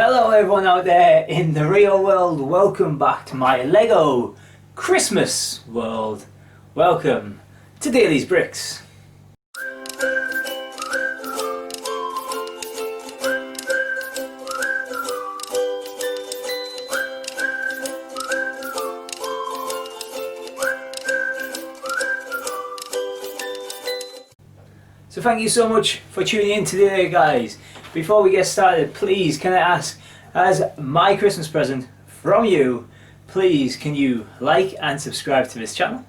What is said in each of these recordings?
Hello everyone out there in the real world, welcome back to my Lego Christmas world. Welcome to Daly's Bricks. So thank you so much for tuning in today, guys. Before we get started, please can I ask, as my Christmas present from you, please can you like and subscribe to this channel?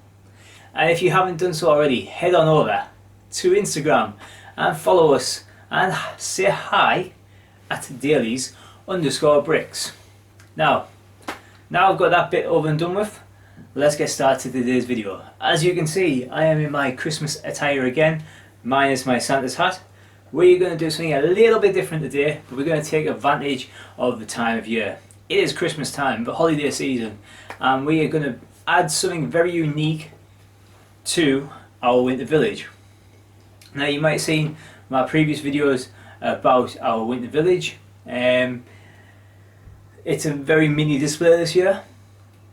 And if you haven't done so already, head on over to Instagram and follow us and say hi at Dailies_bricks. Now I've got that bit over and done with, let's get started to today's video. As you can see, I am in my Christmas attire again, minus my Santa's hat. We're going to do something a little bit different today, but we're going to take advantage of the time of year. It is Christmas time, the holiday season, and we are going to add something very unique to our winter village. Now you might have seen my previous videos about our winter village. It's a very mini display this year,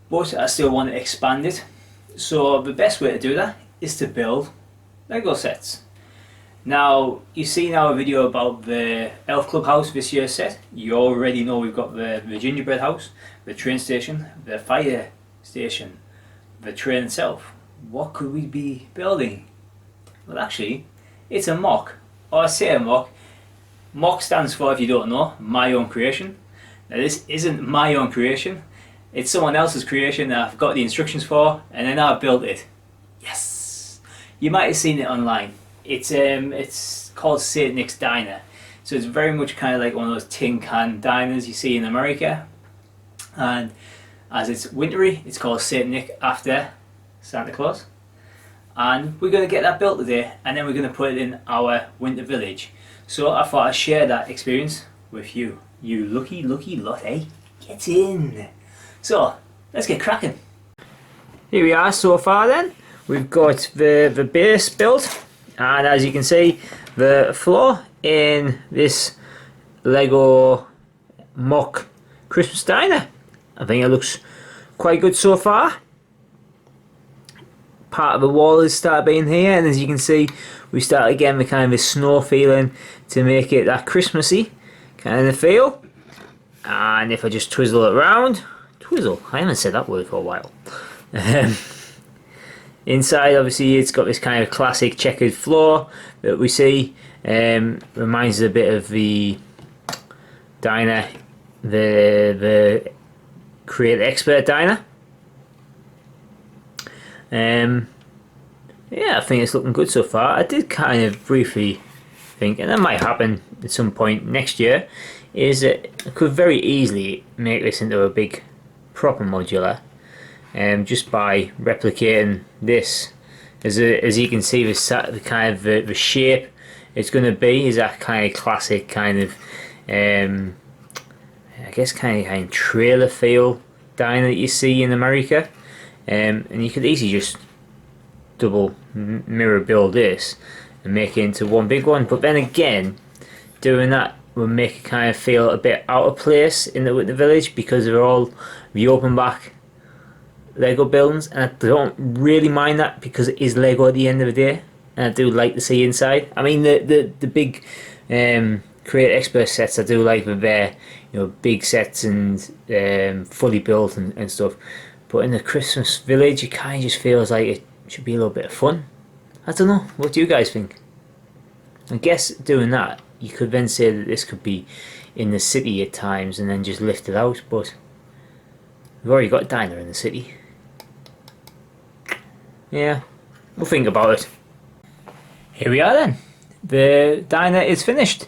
but I still want to expand it. So the best way to do that is to build Lego sets. Now, you've seen our video about the Elf Club house this year's set. You already know we've got the gingerbread house, the train station, the fire station, the train itself. What could we be building? Well, actually, it's a MOC. Or I say a MOC. MOC stands for, if you don't know, my own creation. Now, this isn't my own creation. It's someone else's creation that I've got the instructions for, and then I've built it. Yes! You might have seen it online. It's called St. Nick's Diner, so it's very much kind of like one of those tin can diners you see in America, and as it's wintry it's called St. Nick after Santa Claus, and we're going to get that built today and then we're going to put it in our winter village. So I thought I'd share that experience with you lucky lot, eh? Get in! So let's get cracking. Here we are so far then. We've got the base built. And as you can see, the floor in this Lego MOC Christmas diner, I think it looks quite good so far. Part of the wall has started being here, and as you can see, we start again with kind of a snow feeling to make it that Christmassy kind of feel. And if I just twizzle it around, I haven't said that word for a while. Inside, obviously, it's got this kind of classic checkered floor that we see. Reminds us a bit of the diner, the Create Expert diner. Yeah, I think it's looking good so far. I did kind of briefly think, and that might happen at some point next year, is that I could very easily make this into a big proper modular. Just by replicating this, as you can see, the kind of the shape it's going to be is that kind of classic kind of I guess kind of trailer feel diner that you see in America, and you could easily just double mirror build this and make it into one big one. But then again, doing that will make it kind of feel a bit out of place in the village, because they're all the open back Lego buildings, and I don't really mind that because it is Lego at the end of the day, and I do like to see inside. I mean, the big Create Expert sets I do like with their big sets and fully built and stuff, but in the Christmas village it kind of just feels like it should be a little bit of fun. I don't know, what do you guys think? I guess doing that you could then say that this could be in the city at times and then just lift it out, but we've already got a diner in the city. Yeah, we'll think about it. Here we are then. The diner is finished.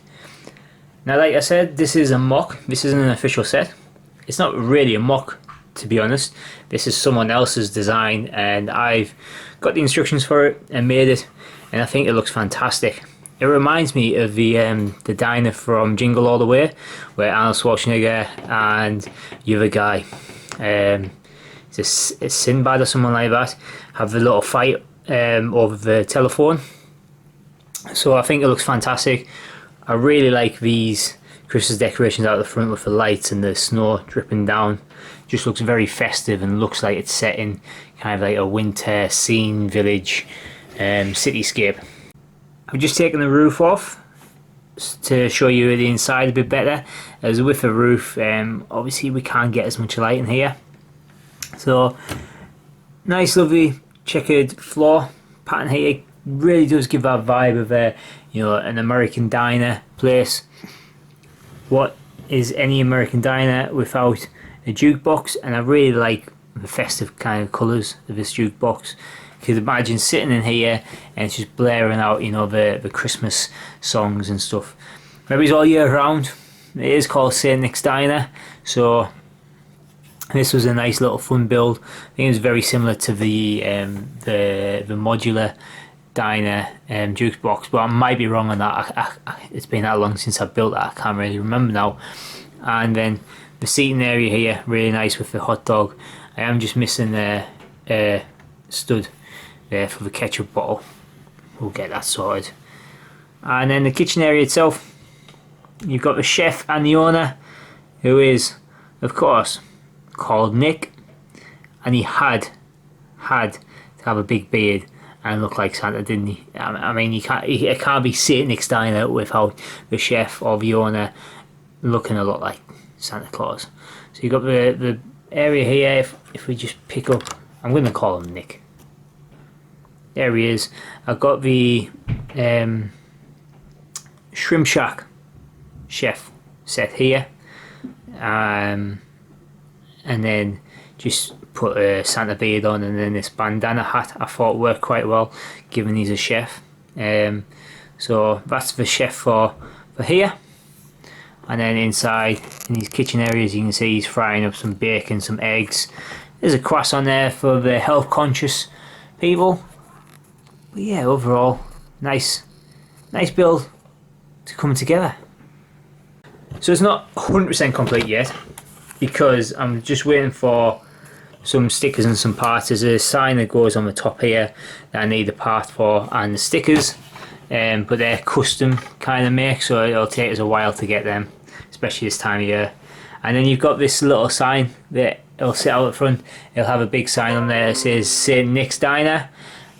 Now, like I said, this is a MOC. This isn't an official set. It's not really a MOC, to be honest. This is someone else's design, and I've got the instructions for it and made it, and I think it looks fantastic. It reminds me of the diner from Jingle All the Way, where Arnold Schwarzenegger and the other guy, it's Sinbad or someone like that, have a little fight over the telephone. So I think it looks fantastic. I really like these Christmas decorations out the front with the lights and the snow dripping down. Just looks very festive and looks like it's set in kind of like a winter scene village cityscape. I've just taken the roof off to show you the inside a bit better, as with the roof obviously we can't get as much light in here. So nice lovely checkered floor pattern here, really does give that vibe of an American diner place. What is any American diner without a jukebox? And I really like the festive kind of colours of this jukebox. You could imagine sitting in here and it's just blaring out, the Christmas songs and stuff. Maybe it's all year round. It is called St. Nick's Diner, so this was a nice little fun build. I think it was very similar to the modular diner jukebox, but I might be wrong on that. It's been that long since I built that, I can't really remember now. And then the seating area here, really nice with the hot dog. I am just missing a stud there for the ketchup bottle. We'll get that sorted. And then the kitchen area itself, you've got the chef and the owner, who is of course called Nick, and he had to have a big beard and look like Santa, didn't he? I mean, he can't be St. Nick's Diner without the chef or the owner looking a lot like Santa Claus. So you've got the area here. If we just pick up, I'm going to call him Nick. There he is. I've got the Shrimp Shack chef set here, and then just put a Santa beard on, and then this bandana hat I thought worked quite well given he's a chef. So that's the chef for here. And then inside in these kitchen areas you can see he's frying up some bacon, some eggs. There's a croissant there for the health conscious people. But yeah, overall nice build to come together. So it's not 100% complete yet, because I'm just waiting for some stickers and some parts. There's a sign that goes on the top here that I need the part for, and the stickers, but they're custom kind of make, so it'll take us a while to get them, especially this time of year. And then you've got this little sign that it'll sit out at front. It'll have a big sign on there that says St. Nick's Diner,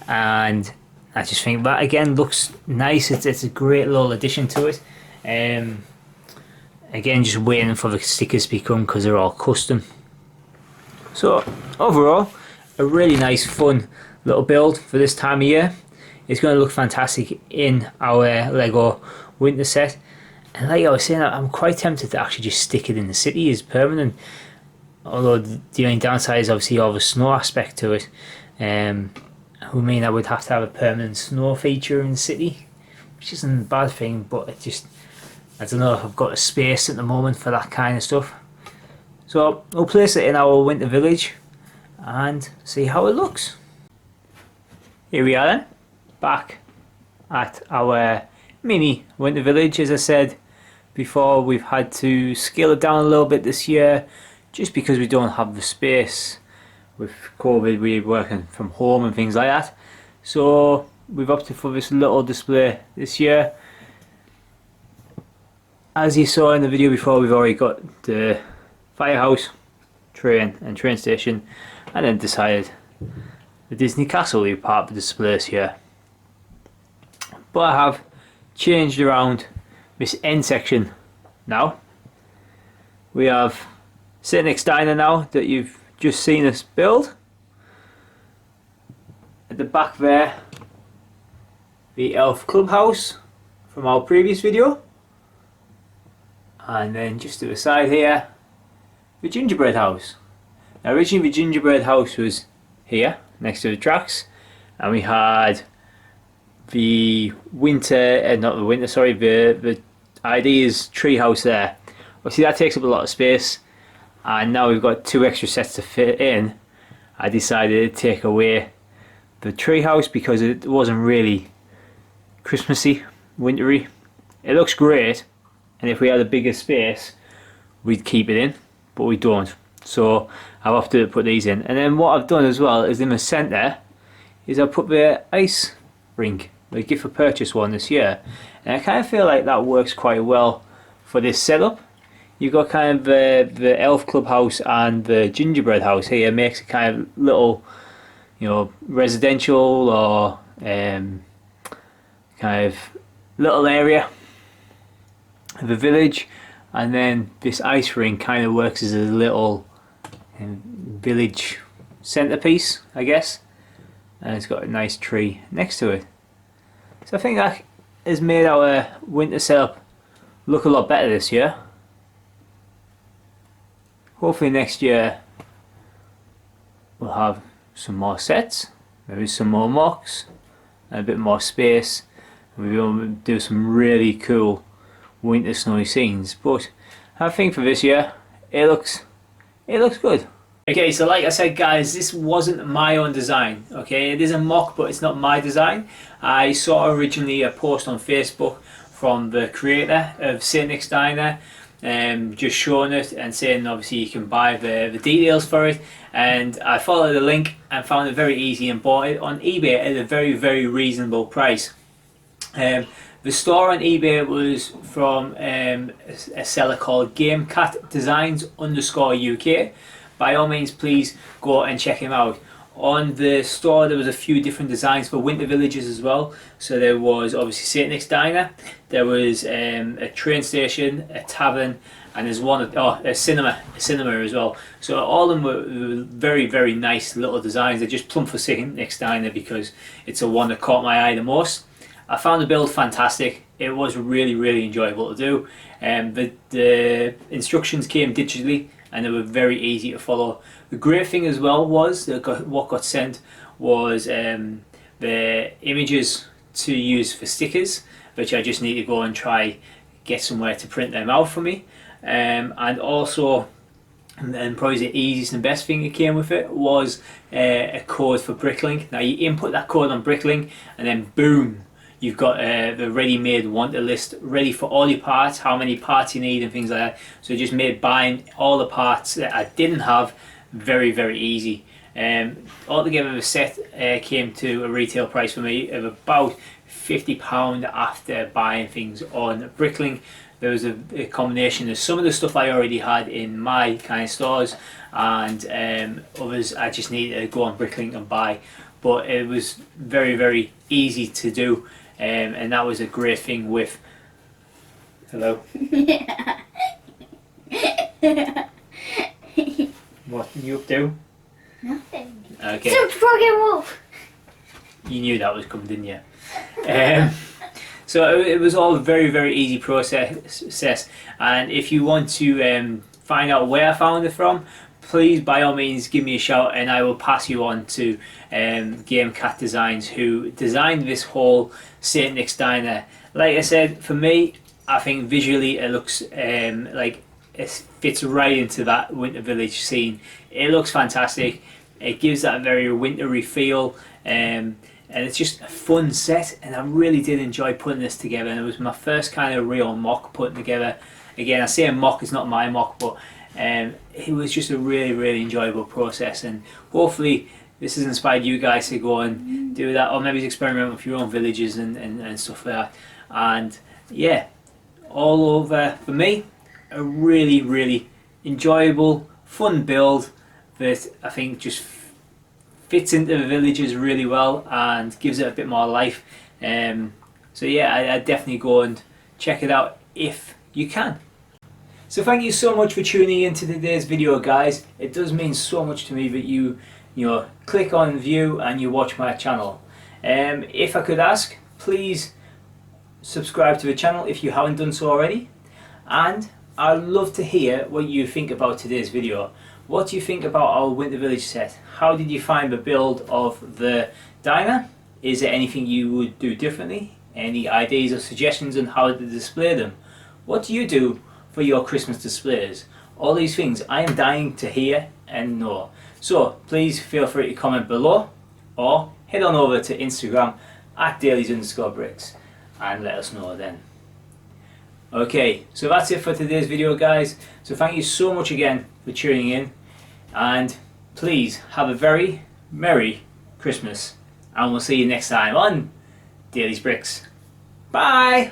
and I just think that again looks nice. It's a great little addition to it. Again, just waiting for the stickers to become, because they're all custom. So overall, a really nice fun little build for this time of year. It's going to look fantastic in our Lego winter set. And like I was saying, I'm quite tempted to actually just stick it in the city as permanent. Although the only downside is obviously all the snow aspect to it. Would mean I would have to have a permanent snow feature in the city, which isn't a bad thing, but it just, I don't know if I've got a space at the moment for that kind of stuff. So we'll place it in our winter village and see how it looks. Here we are then, back at our mini winter village. As I said before, we've had to scale it down a little bit this year just because we don't have the space. With COVID, we're working from home and things like that, so we've opted for this little display this year. As you saw in the video before, we've already got the firehouse, train and train station, and then decided the Disney Castle will be part of the display this year. But I have changed around this end section now. We have St. Nick's Diner now that you've just seen us build. At the back there, the Elf Clubhouse from our previous video. And then just to the side here, the gingerbread house. Now originally the gingerbread house was here, next to the tracks. And we had the winter, not the winter, sorry, the Ideas tree house there. Obviously that takes up a lot of space. And now we've got two extra sets to fit in. I decided to take away the treehouse because it wasn't really Christmassy, wintry. It looks great, and if we had a bigger space we'd keep it in, but we don't. So I've opted to put these in. And then what I've done as well is in the centre is I've put the ice rink, the gift for purchase one this year. And I kind of feel like that works quite well for this setup. You've got kind of the elf clubhouse and the gingerbread house here. Makes a kind of little, residential or kind of little area of the village, and then this ice rink kind of works as a little village centerpiece, I guess, and it's got a nice tree next to it. So I think that has made our winter setup look a lot better this year. Hopefully next year we'll have some more sets, maybe some more MOCs, and a bit more space. We'll be able to do some really cool winter snowy scenes. But I think for this year it looks good. Okay, so like I said guys, this wasn't my own design. Okay, it is a MOC, but it's not my design. I saw originally a post on Facebook from the creator of St. Nick's Diner, just showing it and saying obviously you can buy the details for it, and I followed the link and found it very easy and bought it on eBay at a very reasonable price. The store on eBay was from a seller called GameCat Designs _UK. By all means, please go and check him out. On the store there was a few different designs for winter villages as well. So there was obviously St. Nick's Diner, there was a train station, a tavern, and there's a cinema as well. So all of them were very nice little designs. They're just plumb for St. Nick's Diner because it's the one that caught my eye the most. I found the build fantastic. It was really enjoyable to do. The instructions came digitally and they were very easy to follow. The great thing as well was that what got sent was the images to use for stickers, which I just need to go and try get somewhere to print them out for me. And also, and probably the easiest and best thing that came with it was a code for Bricklink. Now you input that code on Bricklink and then boom, you've got the ready-made wanted list ready for all your parts, how many parts you need and things like that. So it just made buying all the parts that I didn't have very easy. Altogether the set came to a retail price for me of about £50 after buying things on Bricklink. There was a combination of some of the stuff I already had in my kind of stores, and others I just needed to go on Bricklink and buy. But it was very easy to do, and that was a great thing with... Hello? What are you up to? Nothing. Okay. It's a broken wolf. You knew that was coming, didn't you? So it was all a very easy process, and if you want to find out where I found it from, please by all means give me a shout and I will pass you on to GameCat Designs, who designed this whole St. Nick's Diner. Like I said, for me, I think visually it looks like it fits right into that winter village scene. It looks fantastic. It gives that very wintry feel, and it's just a fun set, and I really did enjoy putting this together, and it was my first kind of real MOC putting together. Again, I say a MOC, it's not my MOC, but it was just a really enjoyable process, and hopefully this has inspired you guys to go and do that, or maybe experiment with your own villages and stuff like that. And yeah, all over for me, a really enjoyable, fun build that I think just fits into the villages really well and gives it a bit more life. So yeah, I'd definitely go and check it out if you can. So thank you so much for tuning into today's video, guys. It does mean so much to me that you click on view and you watch my channel. If I could ask, please subscribe to the channel if you haven't done so already, and I'd love to hear what you think about today's video. What do you think about our winter village set? How did you find the build of the diner? Is there anything you would do differently? Any ideas or suggestions on how to display them? What do you do for your Christmas displays? All these things I am dying to hear and know. So please feel free to comment below, or head on over to Instagram at dailies_bricks and let us know then. Okay, so that's it for today's video, guys. So thank you so much again for tuning in, and please have a very Merry Christmas, and we'll see you next time on Daily's Bricks. Bye!